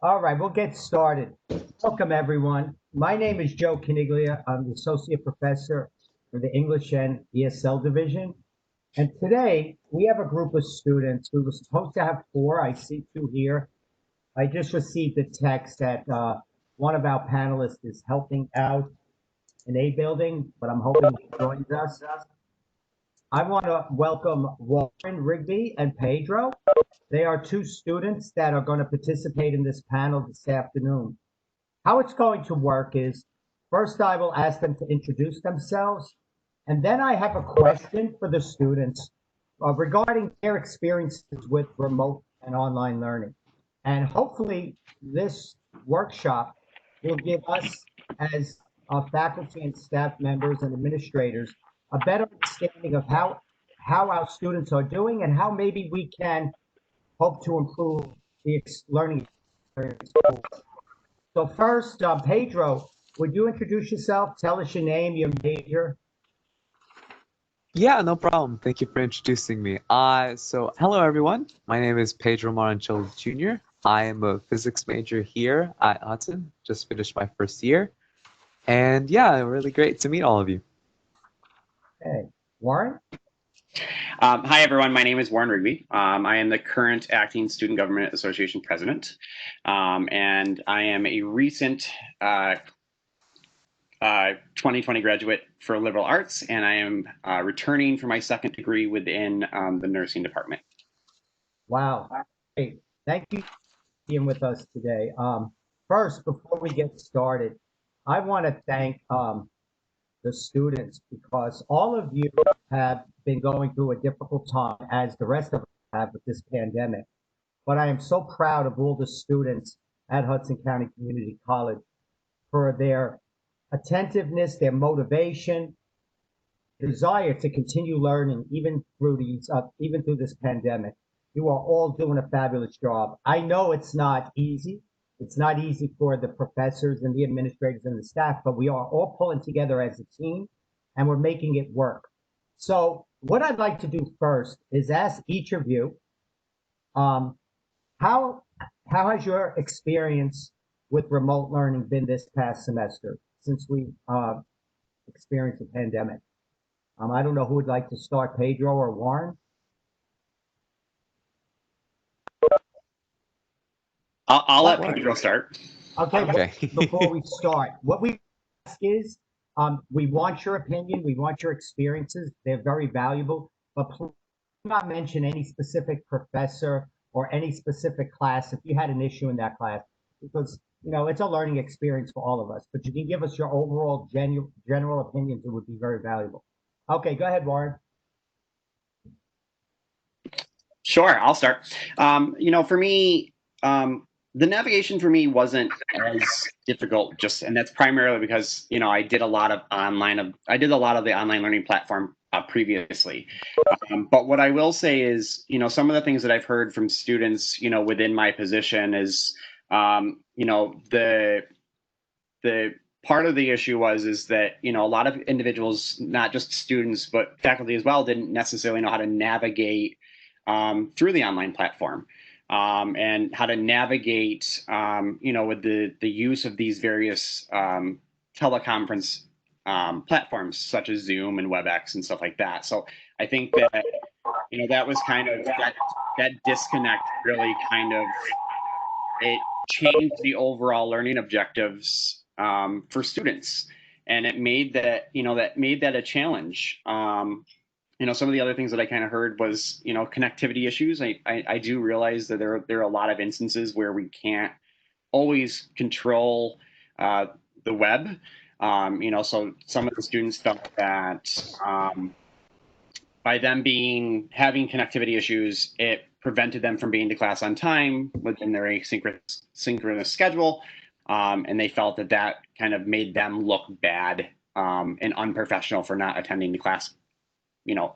All right, we'll get started. Welcome, everyone. My name is Joe Caniglia. I'm the Associate Professor for the English and ESL Division. And today we have a group of students. We were supposed to have four. I see two here. I just received a text that one of our panelists is helping out in a building, but I'm hoping he joins us. I want to welcome Warren Rigby and Pedro. They are two students that are going to participate in this panel this afternoon. How it's going to work is first I will ask them to introduce themselves, and then I have a question for the students regarding their experiences with remote and online learning. And hopefully this workshop will give us as faculty and staff members and administrators a better understanding of how our students are doing and how maybe we can hope to improve the learning experience. So first, Pedro, would you introduce yourself? Tell us your name, your major. Yeah, no problem. Thank you for introducing me. So hello everyone. My name is Pedro Maranchel Jr. I am a physics major here at Hudson. Just finished my first year. And yeah, really great to meet all of you. Okay. Warren? Hi, everyone. My name is Warren Rigby. I am the current Acting Student Government Association president, and I am a recent 2020 graduate for liberal arts, and I am returning for my second degree within the nursing department. Wow. Great. Thank you for being with us today. First, before we get started, I want to thank the students because all of you have been going through a difficult time, as the rest of us have with this pandemic. But I am so proud of all the students at Hudson County Community College for their attentiveness, their motivation, desire to continue learning even through this pandemic. You are all doing a fabulous job. I know it's not easy. It's not easy for the professors and the administrators and the staff, but we are all pulling together as a team and we're making it work. So what I'd like to do first is ask each of you, how has your experience with remote learning been this past semester since we experienced the pandemic? I don't know who would like to start, Pedro or Warren. I'll let Pedro start. Okay. Before we start, what we ask is, we want your opinion, we want your experiences. They're very valuable, but please do not mention any specific professor or any specific class if you had an issue in that class, because it's a learning experience for all of us. But you can give us your overall general opinions. It would be very valuable. Okay, go ahead, Warren. Sure, I'll start. For me, the navigation for me wasn't as difficult, and that's primarily because I did a lot of the online learning platform previously. But what I will say is, some of the things that I've heard from students, within my position is, the part of the issue is that a lot of individuals, not just students but faculty as well, didn't necessarily know how to navigate through the online platform. And how to navigate, with the use of these various teleconference platforms such as Zoom and WebEx and stuff like that. So I think that that was kind of that disconnect really kind of it changed the overall learning objectives for students, and it made that a challenge. Some of the other things that I kind of heard was, connectivity issues. I do realize that there are a lot of instances where we can't always control the web. So some of the students felt that by them having connectivity issues, it prevented them from being to class on time within their asynchronous schedule. And they felt that kind of made them look bad and unprofessional for not attending the class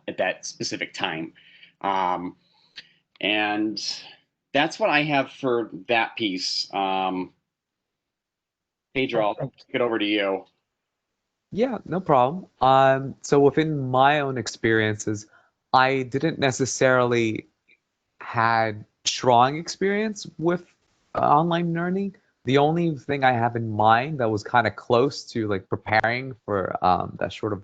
at that specific time. And that's what I have for that piece. Pedro, I'll kick it over to you. Yeah, no problem. So within my own experiences, I didn't necessarily had strong experience with online learning. The only thing I have in mind that was kind of close to like preparing for that sort of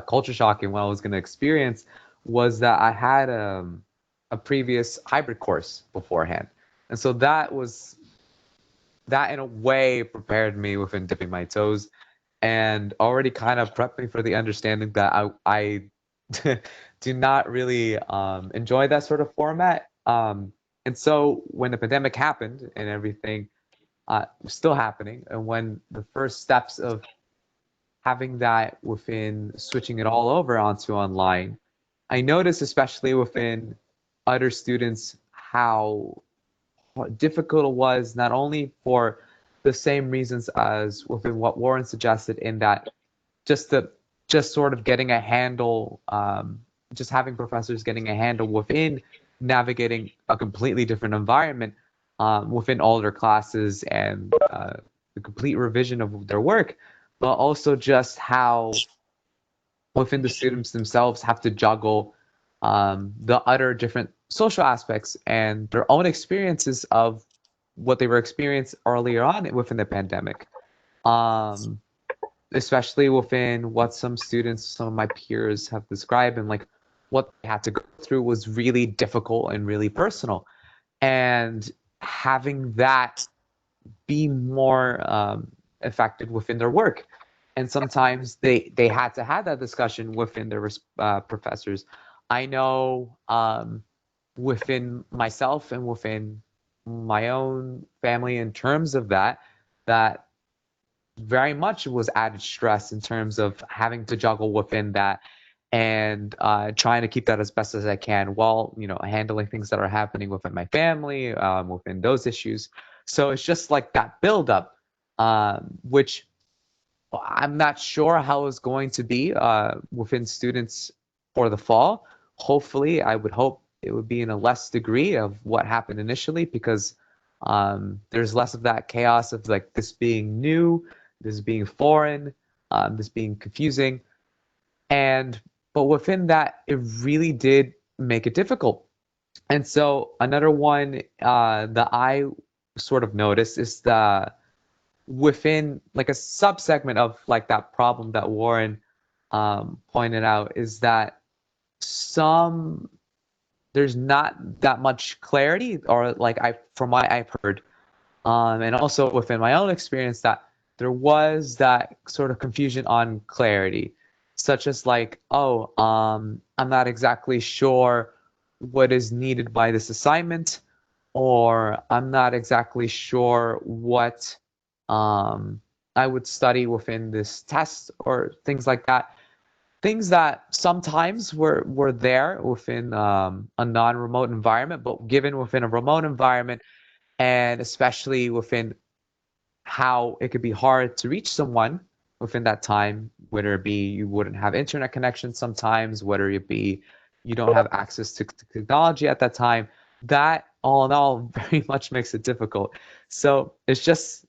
culture shock and what I was going to experience was that I had a previous hybrid course beforehand. And so that in a way prepared me within dipping my toes and already kind of prepped me for the understanding that I do not really enjoy that sort of format. And so when the pandemic happened and everything was still happening, and when the first steps of having that within switching it all over onto online, I noticed, especially within other students, how difficult it was, not only for the same reasons as within what Warren suggested, in that just sort of getting a handle, just having professors getting a handle within navigating a completely different environment within all their classes and the complete revision of their work, but also just how within the students themselves have to juggle the other different social aspects and their own experiences of what they were experienced earlier on within the pandemic. Um, Especially within what some students, some of my peers have described, and like what they had to go through was really difficult and really personal. And having that be more effective within their work. And sometimes they had to have that discussion within their professors. I know within myself and within my own family in terms of that very much was added stress in terms of having to juggle within that and trying to keep that as best as I can while handling things that are happening within my family, within those issues. So it's just like that buildup, which I'm not sure how it's going to be within students for the fall. Hopefully, I would hope it would be in a less degree of what happened initially, because there's less of that chaos of like this being new, this being foreign, this being confusing. And but within that, it really did make it difficult. And so another one that I sort of noticed is the within like a subsegment of like that problem that Warren pointed out, is that some there's not that much clarity, or like from what I've heard, and also within my own experience, that there was that sort of confusion on clarity, such as like, oh, I'm not exactly sure what is needed by this assignment, or I'm not exactly sure what um, I would study within this test, or things like that. Things that sometimes were there within a non-remote environment, but given within a remote environment, and especially within how it could be hard to reach someone within that time, whether it be you wouldn't have internet connection sometimes, whether it be you don't have access to technology at that time, that all in all very much makes it difficult. So it's just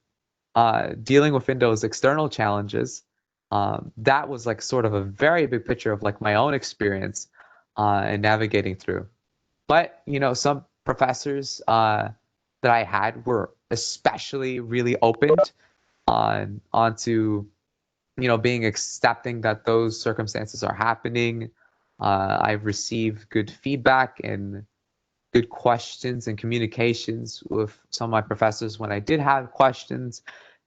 dealing within those external challenges. That was like sort of a very big picture of like my own experience and navigating through. But some professors that I had were especially really opened onto being accepting that those circumstances are happening. I've received good feedback and good questions and communications with some of my professors when I did have questions,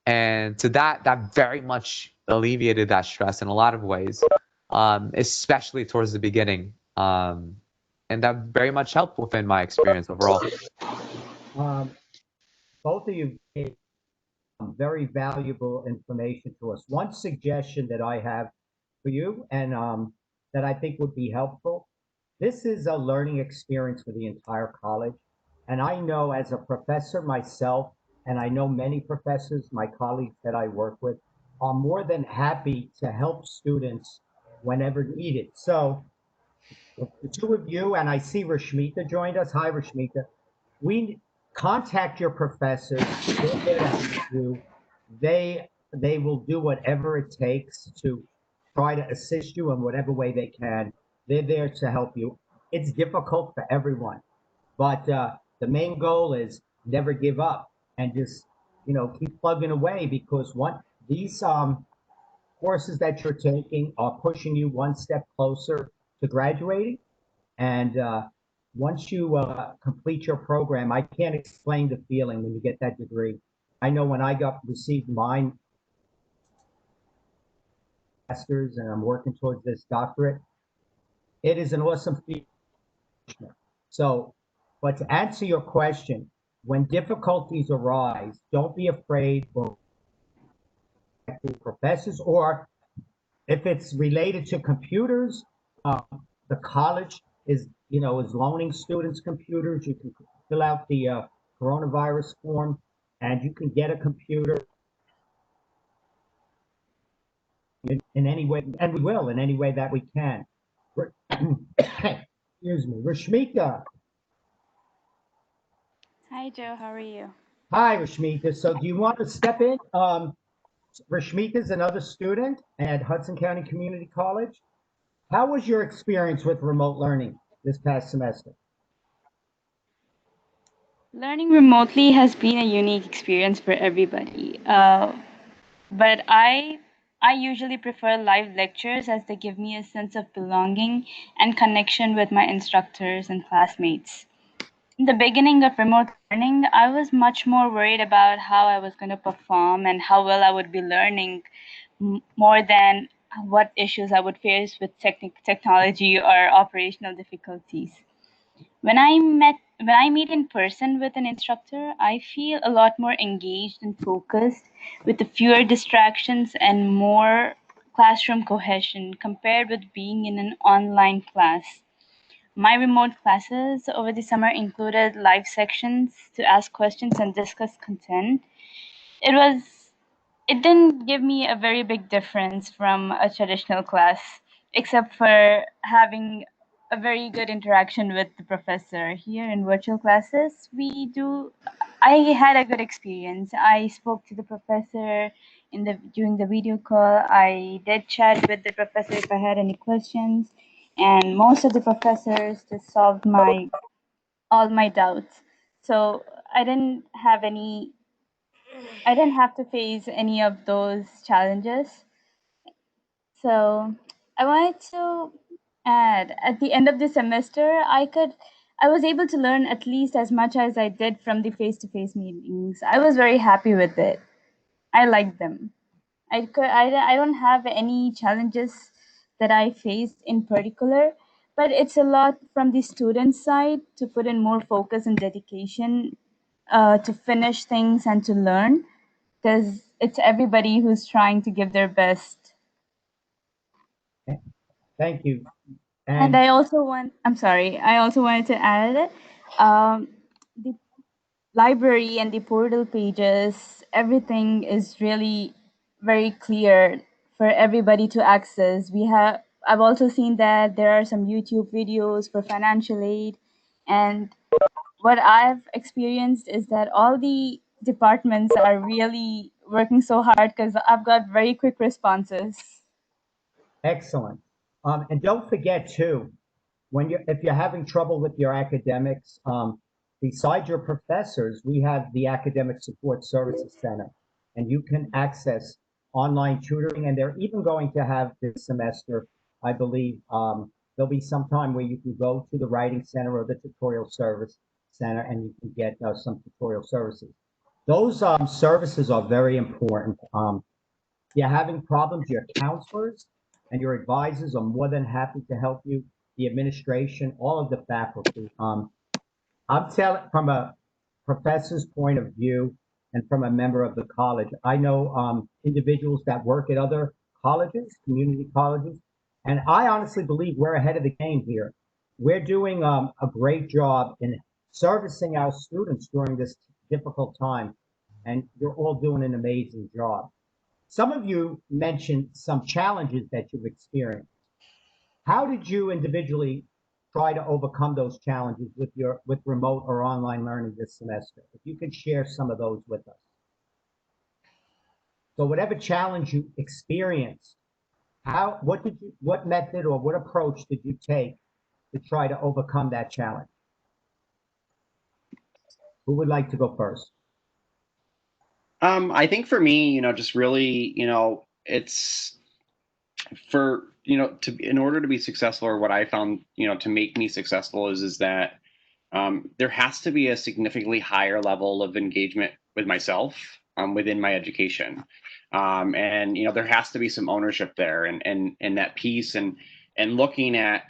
and to that very much alleviated that stress in a lot of ways, especially towards the beginning. And that very much helped within my experience overall. Um, Both of you gave very valuable information to us. One suggestion that I have for you, and that I think would be helpful, this is a learning experience for the entire college. And I know as a professor myself, and I know many professors, my colleagues that I work with, are more than happy to help students whenever needed. So the two of you, and I see Rashmita joined us. Hi, Rashmita. We contact your professors. They're there to help you. They will do whatever it takes to try to assist you in whatever way they can. They're there to help you. It's difficult for everyone, but the main goal is never give up and just, keep plugging away, because these courses that you're taking are pushing you one step closer to graduating. And once you complete your program, I can't explain the feeling when you get that degree. I know when I received mine, master's, and I'm working towards this doctorate, it is an awesome feeling. So, but to answer your question, when difficulties arise, don't be afraid or professors, or if it's related to computers, the college is loaning students computers. You can fill out the coronavirus form, and you can get a computer in any way, and we will in any way that we can. Excuse me, Rashmika. Hi, Joe. How are you? Hi, Rashmika. So, do you want to step in? Rashmika is another student at Hudson County Community College. How was your experience with remote learning this past semester? Learning remotely has been a unique experience for everybody, but I usually prefer live lectures as they give me a sense of belonging and connection with my instructors and classmates. In the beginning of remote learning, I was much more worried about how I was going to perform and how well I would be learning more than what issues I would face with technology or operational difficulties. When I meet in person with an instructor, I feel a lot more engaged and focused with the fewer distractions and more classroom cohesion compared with being in an online class. My remote classes over the summer included live sections to ask questions and discuss content. It was it didn't give me a very big difference from a traditional class, except for having a very good interaction with the professor. Here in virtual classes, I had a good experience. I spoke to the professor during the video call. I did chat with the professor if I had any questions, and most of the professors just solved my all my doubts. So I didn't have any I didn't have to face any of those challenges. So I wanted to add at the end of the semester, I was able to learn at least as much as I did from the face-to-face meetings. I was very happy with it. I liked them. I don't have any challenges that I faced in particular, but it's a lot from the student side to put in more focus and dedication to finish things and to learn, because it's everybody who's trying to give their best. Thank you. And And I'm sorry, I also wanted to add the library and the portal pages, everything is really very clear for everybody to access. I've also seen that there are some YouTube videos for financial aid, and what I've experienced is that all the departments are really working so hard because I've got very quick responses. excellent. And don't forget too, if you're having trouble with your academics, besides your professors, we have the Academic Support Services Center, and you can access online tutoring. And they're even going to have this semester, I believe, there'll be some time where you can go to the Writing Center or the Tutorial Service Center, and you can get some tutorial services. Those services are very important. If you're having problems, your counselors and your advisors are more than happy to help you. The administration, all of the faculty. I'm telling from a professor's point of view and from a member of the college. I know individuals that work at other colleges, community colleges, and I honestly believe we're ahead of the game here. We're doing a great job in servicing our students during this difficult time, and you're all doing an amazing job. Some of you mentioned some challenges that you've experienced. How did you individually try to overcome those challenges with remote or online learning this semester? If you could share some of those with us. So whatever challenge you experienced, what method or what approach did you take to try to overcome that challenge? Who would like to go first? I think for me, just really, it's for, in order to be successful, or what I found, to make me successful is that there has to be a significantly higher level of engagement with myself within my education. And, there has to be some ownership there, and that piece, and looking at,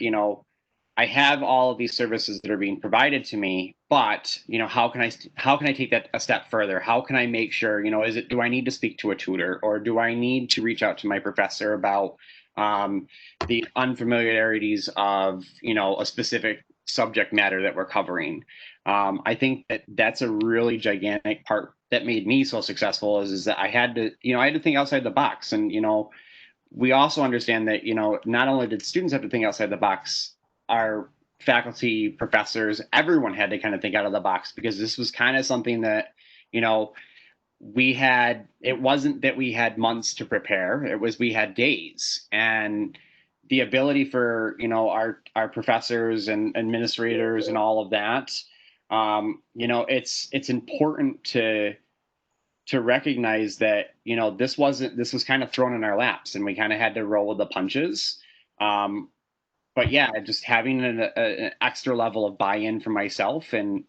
I have all of these services that are being provided to me, but how can I take that a step further? How can I make sure, do I need to speak to a tutor, or do I need to reach out to my professor about the unfamiliarities of, a specific subject matter that we're covering? I think that that's a really gigantic part that made me so successful, is that I had to think outside the box. And, we also understand that, not only did students have to think outside the box, our faculty, professors, everyone had to kind of think out of the box, because this was kind of something that, it wasn't that we had months to prepare, it was we had days. And the ability for, our professors and administrators and all of that, it's important to recognize that, this was kind of thrown in our laps, and we kind of had to roll with the punches. But yeah, just having an extra level of buy-in for myself, and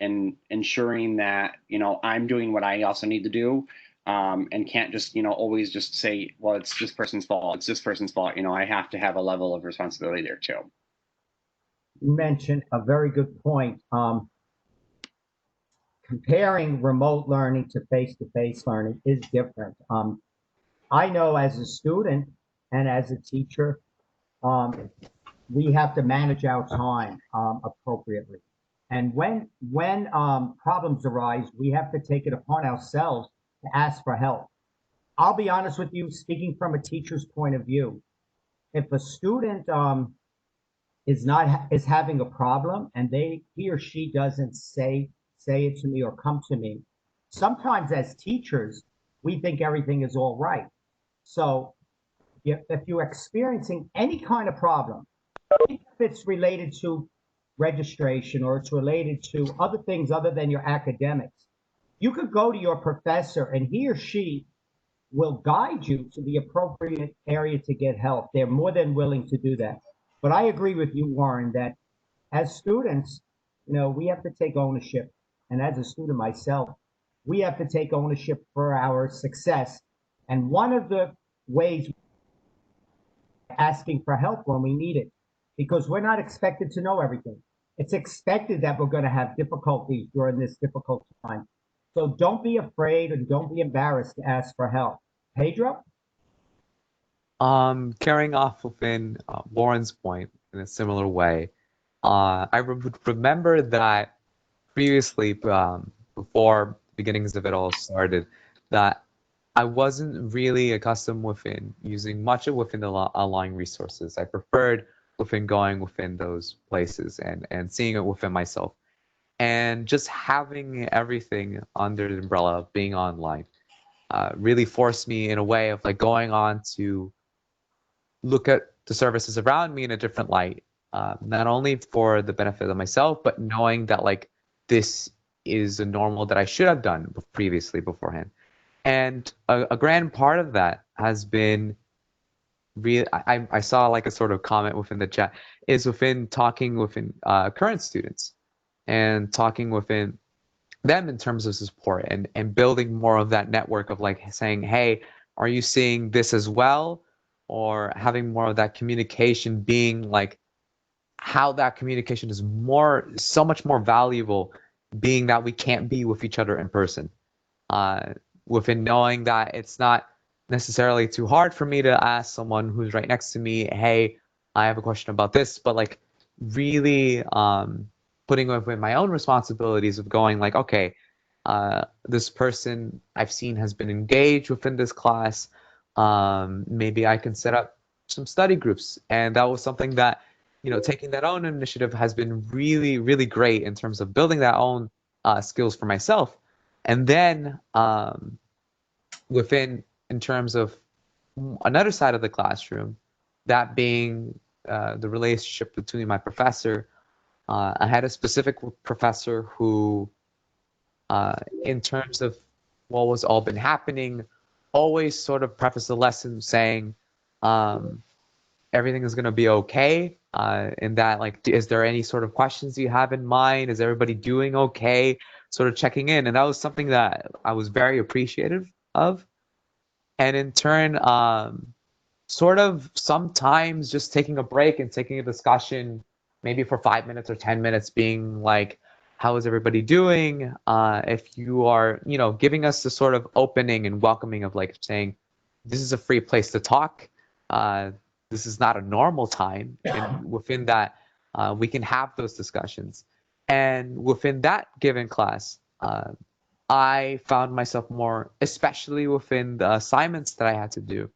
ensuring that, I'm doing what I also need to do, and can't just, always just say, well, it's this person's fault, it's this person's fault. I have to have a level of responsibility there too. You mentioned a very good point. Comparing remote learning to face-to-face learning is different. I know as a student and as a teacher, we have to manage our time appropriately. And when problems arise, we have to take it upon ourselves to ask for help. I'll be honest with you, speaking from a teacher's point of view, if a student is having a problem, and he or she doesn't say it to me or come to me, sometimes as teachers, we think everything is all right. So if you're experiencing any kind of problem, if it's related to registration or it's related to other things other than your academics, you could go to your professor, and he or she will guide you to the appropriate area to get help. They're more than willing to do that. But I agree with you, Warren, that as students, we have to take ownership. And as a student myself, we have to take ownership for our success. And one of the ways, asking for help when we need it, because we're not expected to know everything. It's expected that we're going to have difficulties during this difficult time. So don't be afraid and don't be embarrassed to ask for help. Pedro? Carrying off within Warren's point in a similar way, I remember that previously, before the beginnings of it all started, that I wasn't really accustomed within using much of within the online resources. I preferred within going within those places and seeing it within myself. And just having everything under the umbrella of being online really forced me in a way of like going on to look at the services around me in a different light, not only for the benefit of myself, but knowing that like this is a normal that I should have done previously beforehand. And a grand part of that has been real. I saw like a sort of comment within the chat is within talking within current students and talking within them in terms of support and building more of that network of like saying, hey, are you seeing this as well? Or having more of that communication being like how that communication is so much more valuable, being that we can't be with each other in person. Within knowing that it's not necessarily too hard for me to ask someone who's right next to me, hey, I have a question about this, but like really putting within my own responsibilities of going like, okay, this person I've seen has been engaged within this class. Maybe I can set up some study groups. And that was something that, taking that own initiative has been really, really great in terms of building that own skills for myself. And then in terms of another side of the classroom, that being the relationship between my professor. I had a specific professor who in terms of what was all been happening, always sort of preface the lesson saying, everything is going to be okay. In that, like, is there any sort of questions you have in mind? Is everybody doing okay? Sort of checking in. And that was something that I was very appreciative of. And in turn, sort of sometimes just taking a break and taking a discussion, maybe for 5 minutes or 10 minutes, being like, how is everybody doing? If you are, giving us the sort of opening and welcoming of like saying, this is a free place to talk. This is not a normal time. And within that, we can have those discussions. And within that given class, I found myself more, especially within the assignments that I had to do,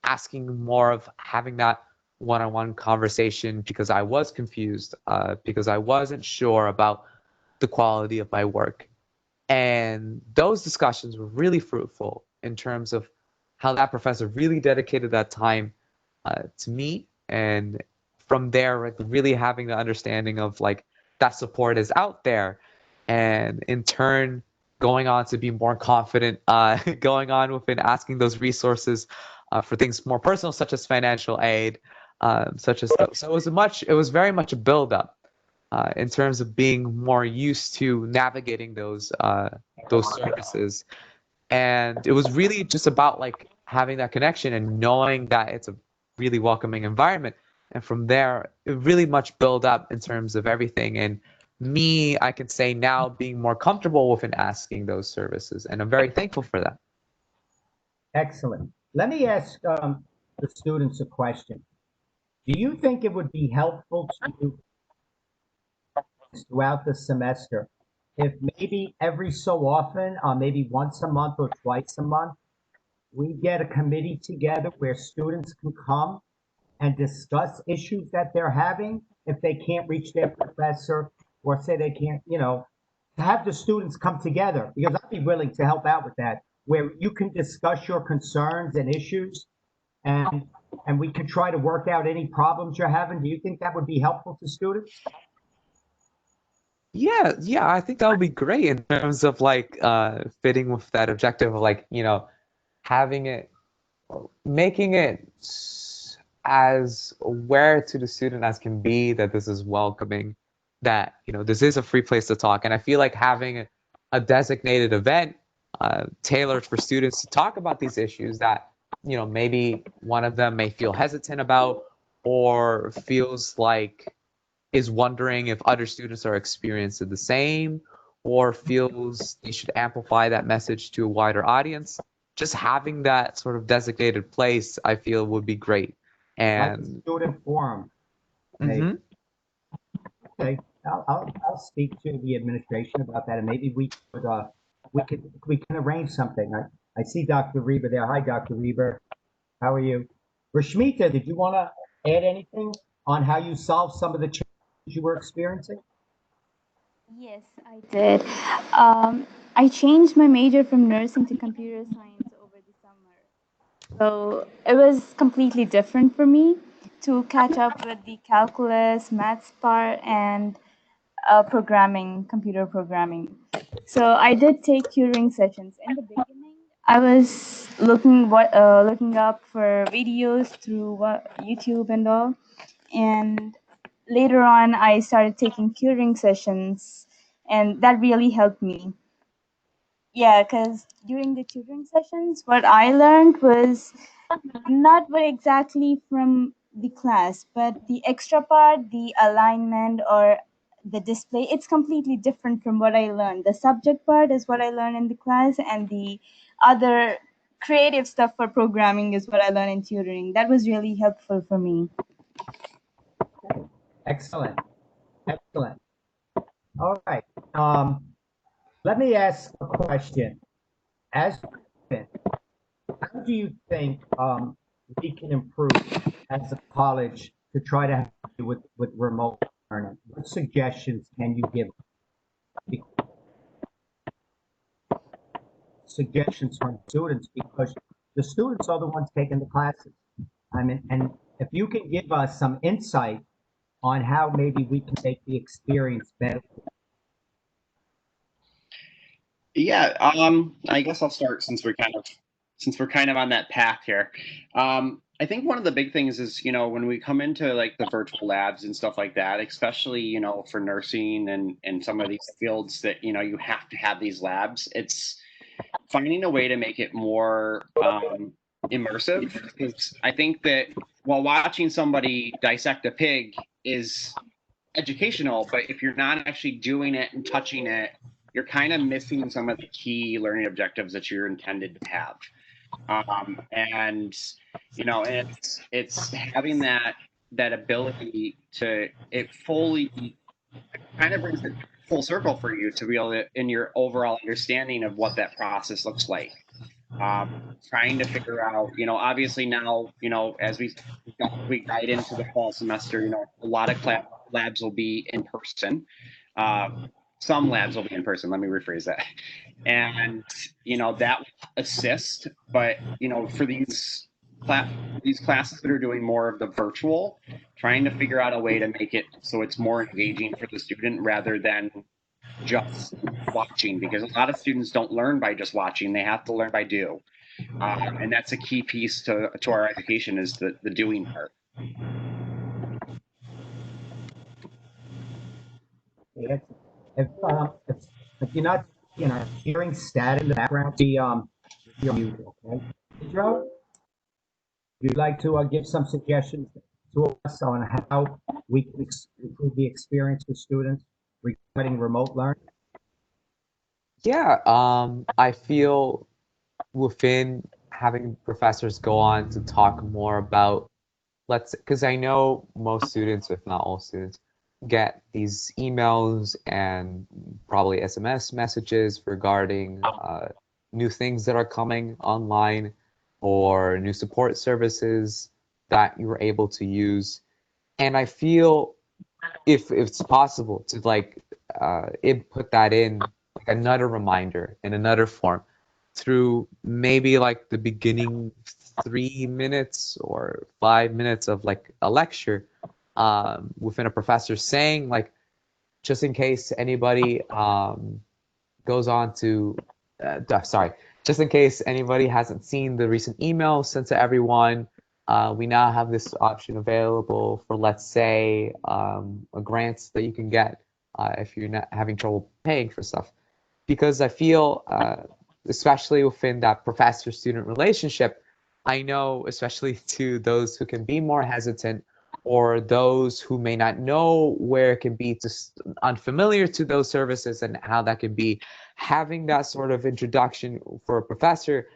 asking more of having that one-on-one conversation because I was confused, because I wasn't sure about the quality of my work. And those discussions were really fruitful in terms of how that professor really dedicated that time to me. And from there, like, really having the understanding of like that support is out there. And in turn, going on to be more confident, going on within asking those resources for things more personal, such as financial aid, such as those. So it was very much a build-up in terms of being more used to navigating those services. And it was really just about like having that connection and knowing that it's a really welcoming environment. And from there, it really much build up in terms of everything. And me, I can say now being more comfortable with asking those services. And I'm very thankful for that. Excellent. Let me ask the students a question. Do you think it would be helpful to you throughout the semester if maybe every so often, maybe once a month or twice a month, we get a committee together where students can come and discuss issues that they're having if they can't reach their professor or say they can't, to have the students come together, because I'd be willing to help out with that, where you can discuss your concerns and issues and and we could try to work out any problems you're having. Do you think that would be helpful to students? Yeah, I think that would be great in terms of like fitting with that objective of like, having it, making it as aware to the student as can be that this is welcoming, that this is a free place to talk. And I feel like having a designated event tailored for students to talk about these issues that maybe one of them may feel hesitant about, or feels like is wondering if other students are experiencing the same, or feels they should amplify that message to a wider audience. Just having that sort of designated place, I feel, would be great. Like a And student forum. Hey, mhm. okay, I'll speak to the administration about that, and maybe we can arrange something. I see Dr. Reber there. Hi, Dr. Reber. How are you? Rashmita, did you want to add anything on how you solved some of the challenges you were experiencing? Yes, I did. I changed my major from nursing to computer science over the summer. So it was completely different for me to catch up with the calculus, maths part, and computer programming. So I did take tutoring sessions. In the beginning, I was looking up for videos through YouTube and all, and later on, I started taking tutoring sessions, and that really helped me. Yeah, because during the tutoring sessions, what I learned was not what exactly from the class, but the extra part, the alignment or the display, it's completely different from what I learned. The subject part is what I learned in the class, and the other creative stuff for programming is what I learned in tutoring. That was really helpful for me. Excellent, excellent. All right. Let me ask a question. As how do you think we can improve as a college to try to help you with remote learning? What suggestions can you give? Suggestions from students, because the students are the ones taking the classes. I mean, and if you can give us some insight on how maybe we can make the experience better. Yeah, I guess I'll start since we're kind of on that path here. I think one of the big things is, when we come into like the virtual labs and stuff like that, especially, for nursing and some of these fields that, you have to have these labs, it's finding a way to make it more immersive. Because I think that while watching somebody dissect a pig is educational, but if you're not actually doing it and touching it, you're kind of missing some of the key learning objectives that you're intended to have. And it's having that ability to it fully kind of brings it full circle for you to be able to in your overall understanding of what that process looks like. Trying to figure out, obviously now, as we guide into the fall semester, a lot of labs will be in person. Uh, some labs will be in person. Let me rephrase that. And that will assist, but for these classes that are doing more of the virtual, trying to figure out a way to make it so it's more engaging for the student rather than just watching, because a lot of students don't learn by just watching, they have to learn by do, and that's a key piece to our education is the doing part. If, if you're not, hearing stat in the background, you're muted, okay? Joe, you'd like to give some suggestions to us on how we can improve the experience for students regarding remote learning? Yeah, I feel within having professors go on to talk more about, because I know most students, if not all students, get these emails and probably SMS messages regarding new things that are coming online or new support services that you're able to use. And I feel if it's possible to input that in like another reminder in another form through maybe like the beginning 3 minutes or 5 minutes of like a lecture within a professor saying like just in case anybody goes on to sorry, just in case anybody hasn't seen the recent email sent to everyone, we now have this option available for, let's say, a grant that you can get if you're not having trouble paying for stuff. Because I feel, especially within that professor-student relationship, I know, especially to those who can be more hesitant or those who may not know where it can be just unfamiliar to those services and how that can be, having that sort of introduction for a professor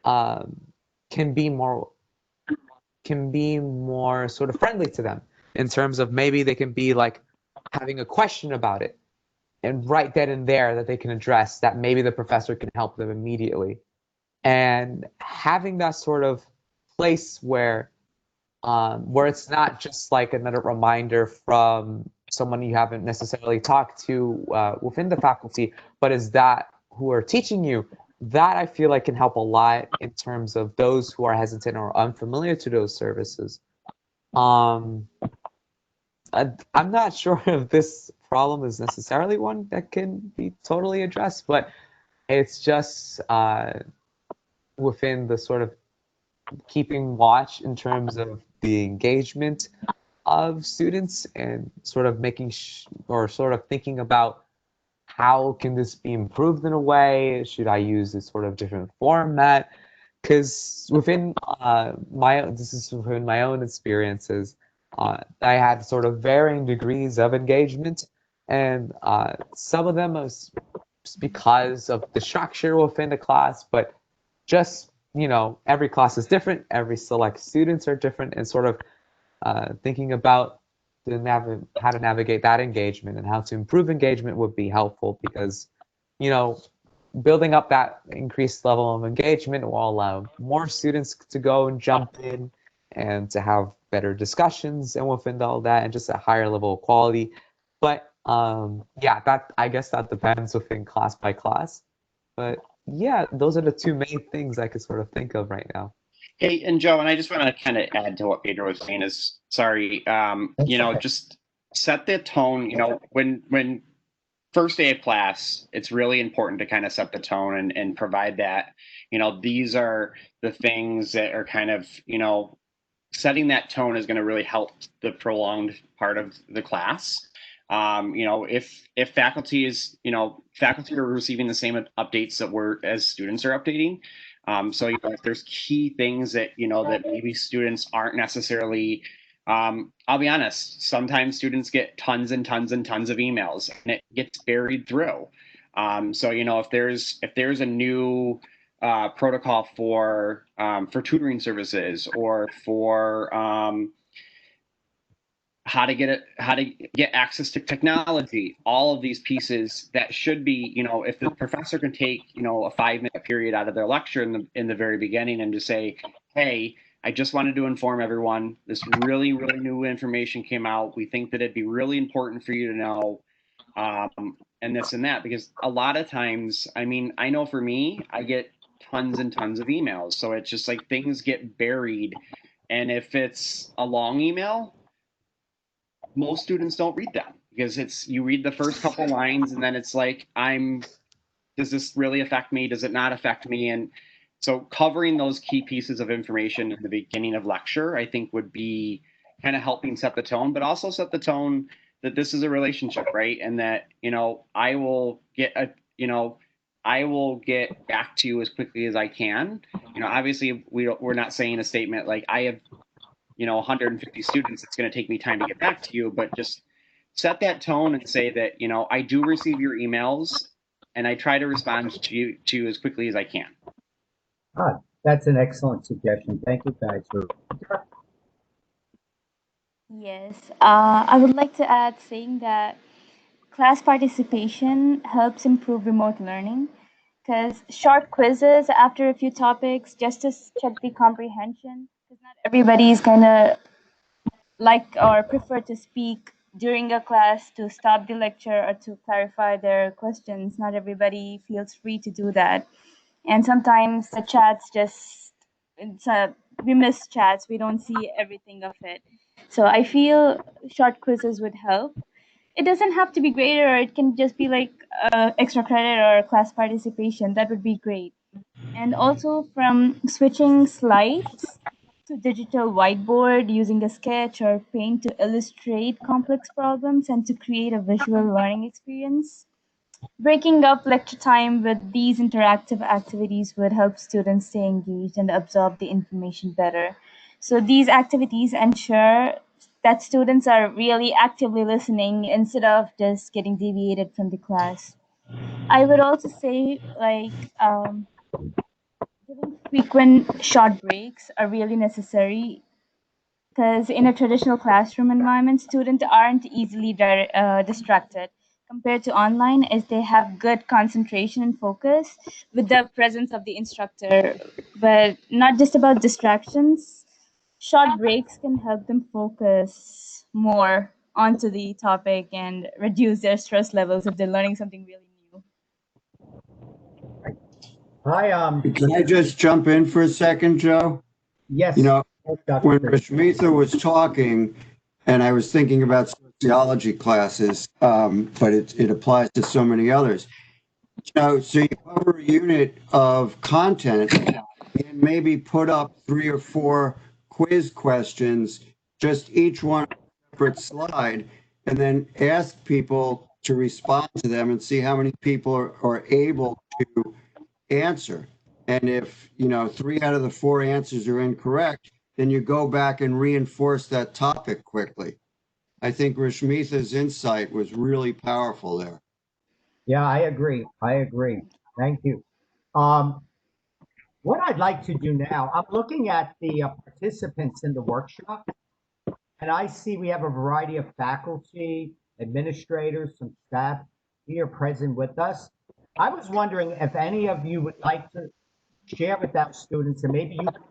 um, can be more sort of friendly to them in terms of maybe they can be like having a question about it and right then and there that they can address that maybe the professor can help them immediately. And having that sort of place where it's not just like another reminder from someone you haven't necessarily talked to within the faculty, but is that who are teaching you, that I feel like can help a lot in terms of those who are hesitant or unfamiliar to those services. Um, I'm not sure if this problem is necessarily one that can be totally addressed, but it's just within the sort of keeping watch in terms of the engagement of students and sort of making or sort of thinking about how can this be improved in a way? Should I use this sort of different format? Because within this is within my own experiences, I had sort of varying degrees of engagement, and some of them was because of the structure within the class, but just every class is different, every select students are different, and sort of thinking about how to navigate that engagement and how to improve engagement would be helpful because, you know, building up that increased level of engagement will allow more students to go and jump in and to have better discussions and within all that and just a higher level of quality. But yeah, that I guess that depends within class by class. But yeah, those are the two main things I could sort of think of right now. Hey, and Joe, and I just want to kind of add to what Pedro was saying is, sorry, Okay. just set the tone, when first day of class, it's really important to kind of set the tone and provide that, these are the things that are kind of, setting that tone is going to really help the prolonged part of the class. If faculty is, faculty are receiving the same updates that we're as students are updating. So, if there's key things that, that maybe students aren't necessarily, I'll be honest, sometimes students get tons and tons and tons of emails and it gets buried through. So, if there's a new protocol for tutoring services or for how to get access to technology, all of these pieces that should be, if the professor can take, a 5-minute period out of their lecture in the very beginning and just say, hey, I just wanted to inform everyone, this really, really new information came out. We think that it'd be really important for you to know, and this and that, because a lot of times, I mean, I know for me, I get tons and tons of emails. So it's just like things get buried. And if it's a long email, most students don't read them because you read the first couple lines and then it's like, does this really affect me? Does it not affect me? And so covering those key pieces of information in the beginning of lecture, I think would be kind of helping set the tone, but also set the tone that this is a relationship, right? And that, I will get back to you as quickly as I can. Obviously we're not saying a statement like I have 150 students, it's going to take me time to get back to you, but just set that tone and say that, I do receive your emails and I try to respond to you as quickly as I can. That's an excellent suggestion. Thank you guys for. Yes, I would like to add saying that class participation helps improve remote learning because short quizzes after a few topics just to check the comprehension, because not everybody is kind of like or prefer to speak during a class to stop the lecture or to clarify their questions. Not everybody feels free to do that. And sometimes the chats just, we miss chats, we don't see everything of it. So I feel short quizzes would help. It doesn't have to be graded, or it can just be like extra credit or class participation. That would be great. And also from switching slides to digital whiteboard, using a sketch or paint to illustrate complex problems and to create a visual learning experience. Breaking up lecture time with these interactive activities would help students stay engaged and absorb the information better. So these activities ensure that students are really actively listening instead of just getting deviated from the class. I would also say giving frequent short breaks are really necessary because in a traditional classroom environment, students aren't easily distracted compared to online, as they have good concentration and focus with the presence of the instructor. But not just about distractions, short breaks can help them focus more onto the topic and reduce their stress levels if they're learning something really new. Can I just jump in for a second, Joe? Yes. You know, Dr. when Chris. Rashmitha was talking, and I was thinking about sociology classes, but it applies to so many others. So you cover a unit of content and maybe put up 3 or 4 quiz questions, just each one on a separate slide, and then ask people to respond to them and see how many people are able to answer. And if, 3 out of the 4 answers are incorrect, then you go back and reinforce that topic quickly. I think Rashmitha's insight was really powerful there. Yeah, I agree. Thank you. What I'd like to do now, I'm looking at the participants in the workshop, and I see we have a variety of faculty, administrators, some staff here present with us. I was wondering if any of you would like to share with our students, and maybe you could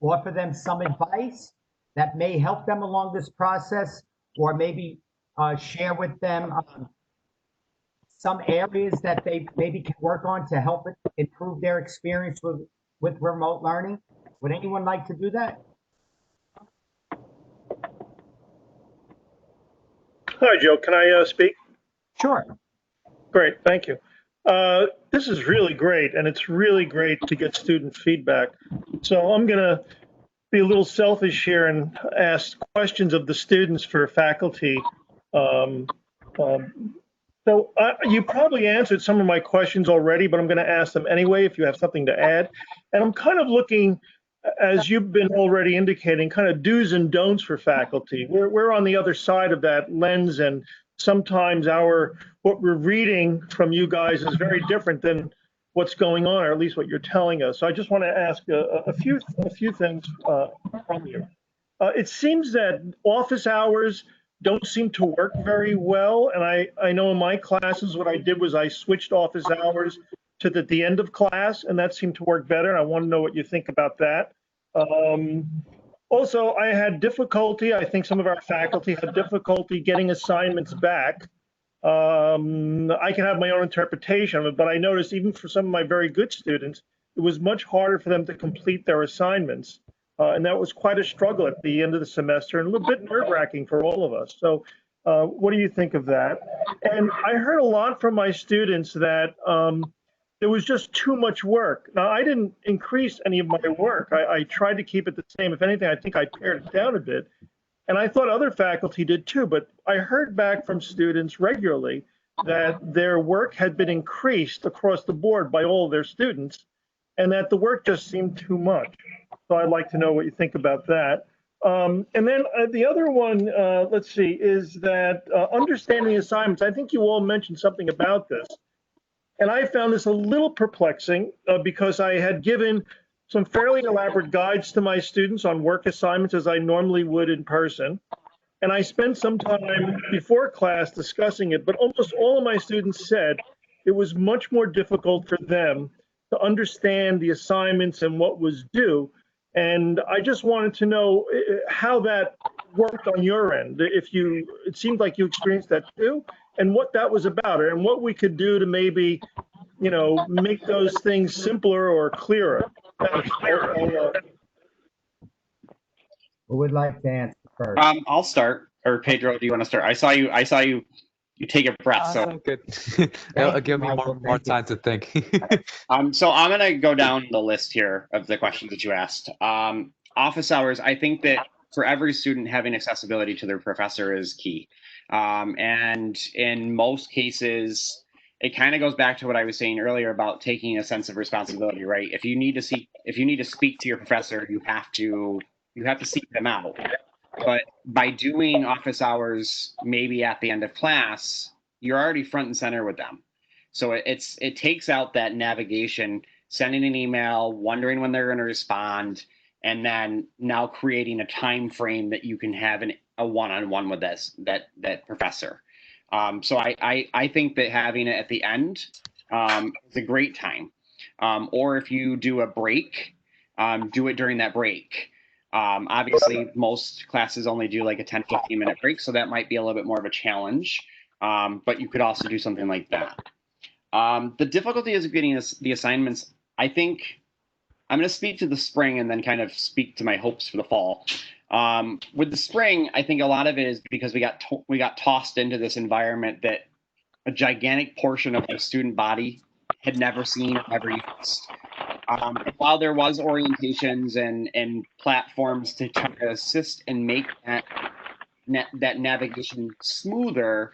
offer them some advice that may help them along this process, or maybe share with them some areas that they maybe can work on to help improve their experience with remote learning. Would anyone like to do that? Hi, Joe. Can I speak? Sure. Great, thank you. This is really great, and it's really great to get student feedback. So I'm going to be a little selfish here and ask questions of the students for faculty. Um, you probably answered some of my questions already, but I'm going to ask them anyway if you have something to add. And I'm kind of looking, as you've been already indicating, kind of do's and don'ts for faculty. We're on the other side of that lens, and sometimes what we're reading from you guys is very different than what's going on, or at least what you're telling us. So I just want to ask a few things from you. It seems that office hours don't seem to work very well. And I know in my classes, what I did was I switched office hours to the end of class, and that seemed to work better. And I want to know what you think about that. Also, I had difficulty, I think some of our faculty had difficulty getting assignments back. I can have my own interpretation of it, but I noticed even for some of my very good students, it was much harder for them to complete their assignments. And that was quite a struggle at the end of the semester and a little bit nerve-wracking for all of us. So what do you think of that? And I heard a lot from my students that there was just too much work. Now, I didn't increase any of my work. I tried to keep it the same. If anything, I think I pared it down a bit. And I thought other faculty did too, but I heard back from students regularly that their work had been increased across the board by all of their students, and that the work just seemed too much. So I'd like to know what you think about that. And then the other one, let's see, is that understanding assignments. I think you all mentioned something about this. And I found this a little perplexing because I had given some fairly elaborate guides to my students on work assignments as I normally would in person. And I spent some time before class discussing it, but almost all of my students said it was much more difficult for them to understand the assignments and what was due. And I just wanted to know how that worked on your end. It seemed like you experienced that too, and what that was about, and what we could do to maybe, make those things simpler or clearer. Who would like to answer first? I'll start. Or Pedro, do you want to start? I saw you take a breath. So So good. It'll give me Michael, more thank you. time to think. so I'm gonna go down the list here of the questions that you asked. Office hours. I think that for every student, having accessibility to their professor is key. And in most cases, it kind of goes back to what I was saying earlier about taking a sense of responsibility, right? If you need to speak to your professor, you have to seek them out. But by doing office hours, maybe at the end of class, you're already front and center with them. So it takes out that navigation, sending an email, wondering when they're going to respond, and then now creating a time frame that you can have a one-on-one with that professor. So I think that having it at the end is a great time. Or if you do a break, do it during that break. Obviously, most classes only do like a 10, 15-minute break, so that might be a little bit more of a challenge. But you could also do something like that. The difficulty is getting the assignments. I think I'm going to speak to the spring and then kind of speak to my hopes for the fall. With the spring, I think a lot of it is because we got tossed into this environment that a gigantic portion of the student body had never seen or ever used. While there was orientations and platforms to try to assist and make that navigation smoother,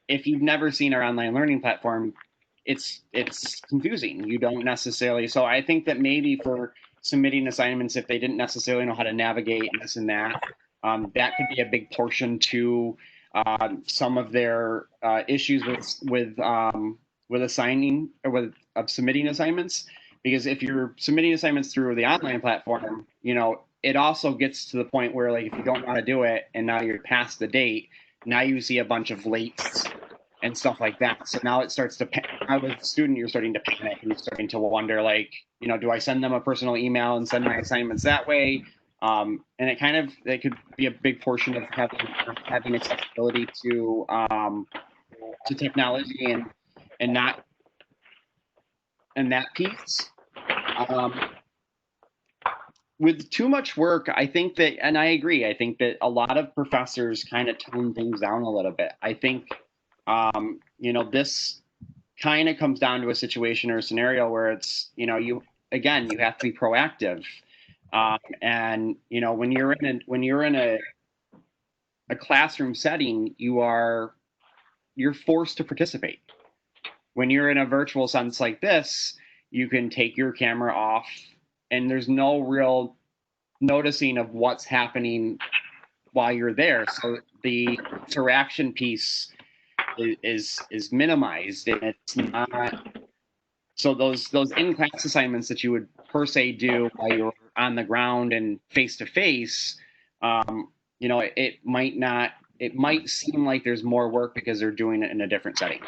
if you've never seen our online learning platform, it's confusing. You don't necessarily. So I think that maybe for submitting assignments, if they didn't necessarily know how to navigate this and that, that could be a big portion to some of their issues with assigning or of submitting assignments. Because if you're submitting assignments through the online platform, it also gets to the point where, like, if you don't know how to do it and now you're past the date, now you see a bunch of lates and stuff like that. So now it starts to, as a student, you're starting to panic and you're starting to wonder, like, do I send them a personal email and send my assignments that way? And it could be a big portion of having accessibility to technology and that piece. With too much work, I think that, and I agree, I think that a lot of professors kind of tone things down a little bit. I think, kind of comes down to a situation or a scenario where it's, you have to be proactive. And when you're in a classroom setting, you're forced to participate. When you're in a virtual sense like this, you can take your camera off and there's no real noticing of what's happening while you're there. So the interaction piece is minimized, and it's not. So those in-class assignments that you would per se do while you're on the ground and face to face, it might not. It might seem like there's more work because they're doing it in a different setting.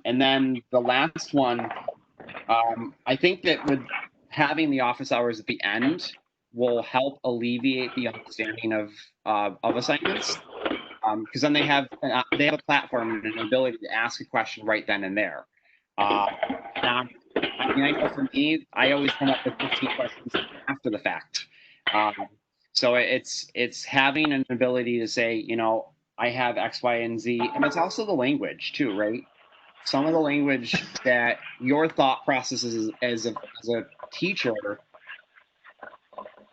And then the last one, I think that with having the office hours at the end will help alleviate the understanding of assignments, because then they have a platform and an ability to ask a question right then and there. I know for me, I always come up with 15 questions after the fact. So it's having an ability to say, I have X, Y, and Z, and it's also the language too, right? Some of the language that your thought processes as a teacher,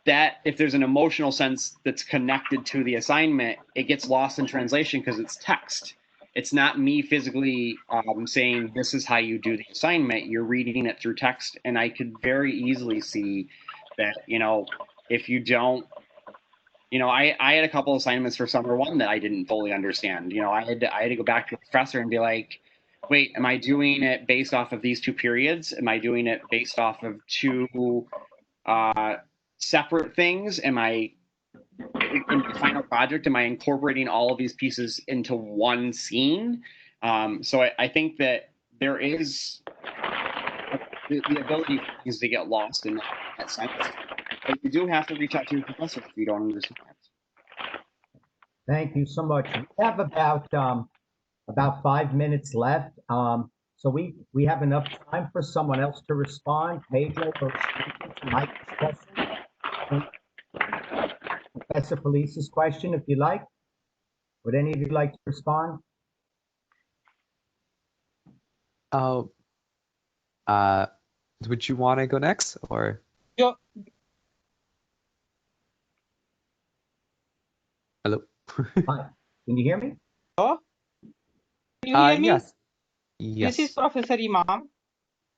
that if there's an emotional sense that's connected to the assignment, it gets lost in translation because it's text. It's not me physically saying this is how you do the assignment. You're reading it through text, and I could very easily see that if you don't, I had a couple assignments for summer one that I didn't fully understand. I had to go back to the professor and be like, wait, am I doing it based off of these two periods? Am I doing it based off of two separate things? Am I, in the final project, am I incorporating all of these pieces into one scene? So I think that there is the ability for things to get lost in that sense. But you do have to reach out to your professor if you don't understand. Thank you so much. We have about 5 minutes left. So we have enough time for someone else to respond. Pedro or Mike's question. Professor Felice's question, if you like. Would any of you like to respond? Oh, would you want to go next, or? Yeah. Hello. Hi. Can you hear me? Can you hear me? Yes. This is Yes. Professor Imam.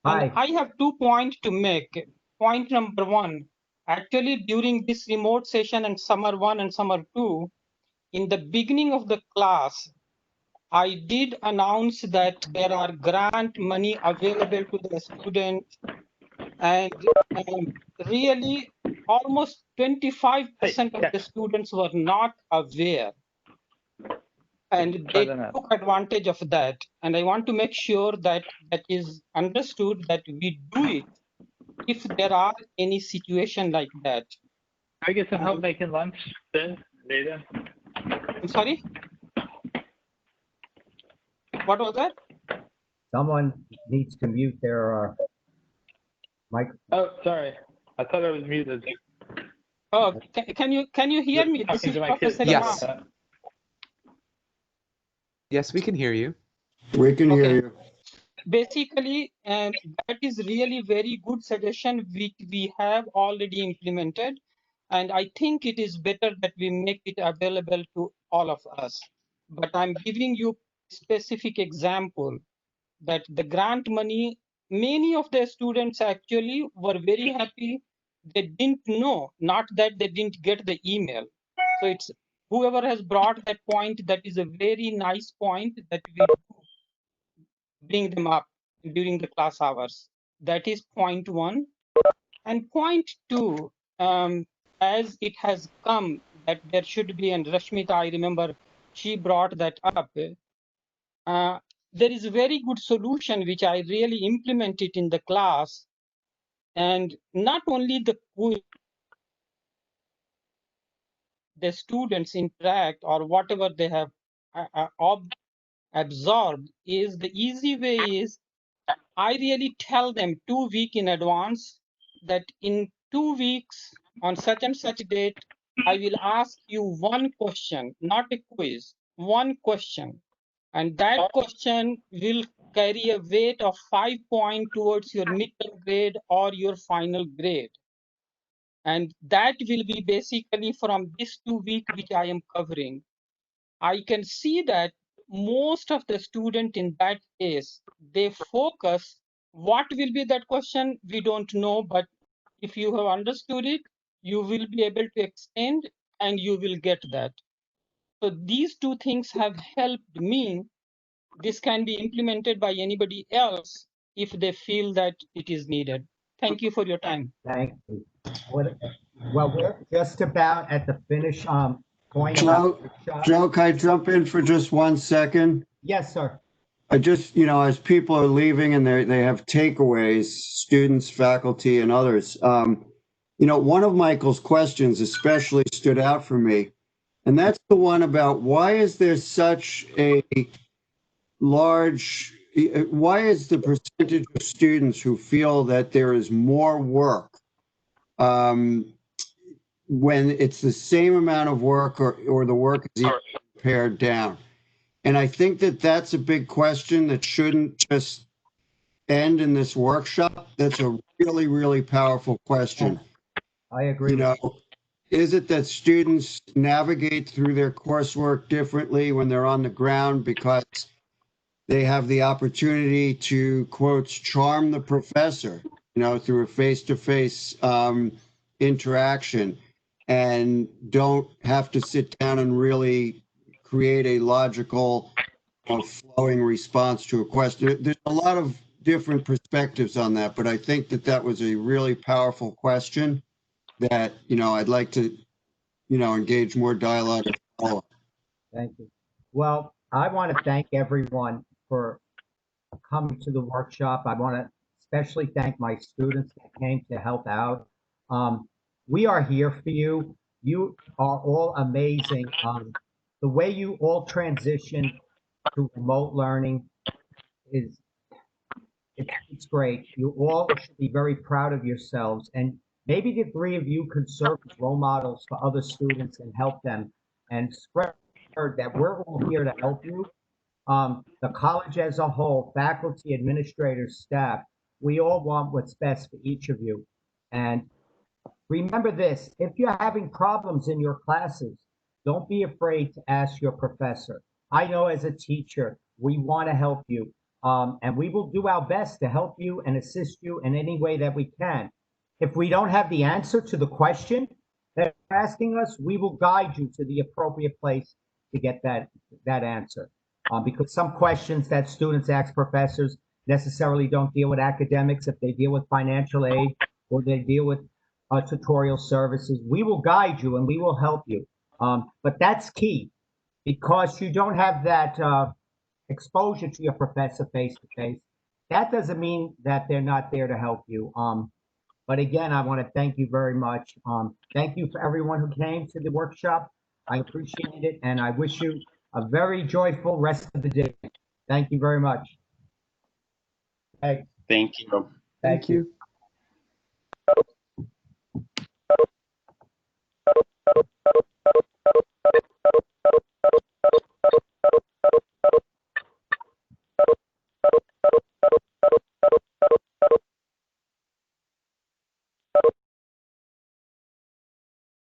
Hi. And I have 2 points to make. Point number 1, actually during this remote session and summer 1 and summer 2, in the beginning of the class, I did announce that there are grant money available to the students, and really almost 25% of the students were not aware, and they took advantage of that. And I want to make sure that that is understood, that we do it if there are any situation like that. Can I get some help making lunch then, later? I'm sorry? What was that? Someone needs to mute their mic. Oh, sorry. I thought I was muted. Oh, can you hear me? This Talking is to my kids. Professor Yes. Imam. Yes, we can hear you. We can hear Okay. you. Basically, that is really very good suggestion which we have already implemented. And I think it is better that we make it available to all of us. But I'm giving you specific example that the grant money, many of the students actually were very happy. They didn't know, not that they didn't get the email. So it's whoever has brought that point, that is a very nice point that we bring them up during the class hours. That is point 1. And point 2, as it has come that there should be, and Rashmita, I remember she brought that up. There is a very good solution which I really implemented in the class, and not only the students interact or whatever they have absorbed, is the easy way is I really tell them 2 weeks in advance that in 2 weeks on such and such date, I will ask you one question, not a quiz, one question. And that question will carry a weight of 5 points towards your midterm grade or your final grade. And that will be basically from this 2 week which I am covering. I can see that most of the student in that case, they focus, what will be that question? We don't know, but if you have understood it, you will be able to extend and you will get that. So these two things have helped me. This can be implemented by anybody else if they feel that it is needed. Thank you for your time. Thank you. Well, we're just about at the finish point of our workshop. Joe, can I jump in for just 1 second? Yes, sir. I just, as people are leaving and they have takeaways, students, faculty, and others, one of Michael's questions especially stood out for me, and that's the one about why is there such a large, why is the percentage of students who feel that there is more work when it's the same amount of work or the work is even pared down? And I think that that's a big question that shouldn't just end in this workshop. That's a really, really powerful question. I agree. Is it that students navigate through their coursework differently when they're on the ground because they have the opportunity to, quotes, charm the professor, through a face-to-face interaction, and don't have to sit down and really create a logical, flowing response to a question? There's a lot of different perspectives on that, but I think that that was a really powerful question that, I'd like to, engage more dialogue and follow-up. Thank you. Well, I want to thank everyone for coming to the workshop. I want to especially thank my students that came to help out. We are here for you. You are all amazing. The way you all transition to remote learning it's great. You all should be very proud of yourselves. And maybe the three of you could serve as role models for other students and help them and spread that we're all here to help you. The college as a whole, faculty, administrators, staff, we all want what's best for each of you. And remember this, if you're having problems in your classes, don't be afraid to ask your professor. I know as a teacher, we want to help you. And we will do our best to help you and assist you in any way that we can. If we don't have the answer to the question that you're asking us, we will guide you to the appropriate place to get that answer. Because some questions that students ask professors necessarily don't deal with academics. If they deal with financial aid or they deal with tutorial services, we will guide you and we will help you. But that's key, because you don't have that exposure to your professor face to face. That doesn't mean that they're not there to help you. But again, I want to thank you very much. Thank you for everyone who came to the workshop. I appreciate it, and I wish you a very joyful rest of the day. Thank you very much. Thank you. Thank you.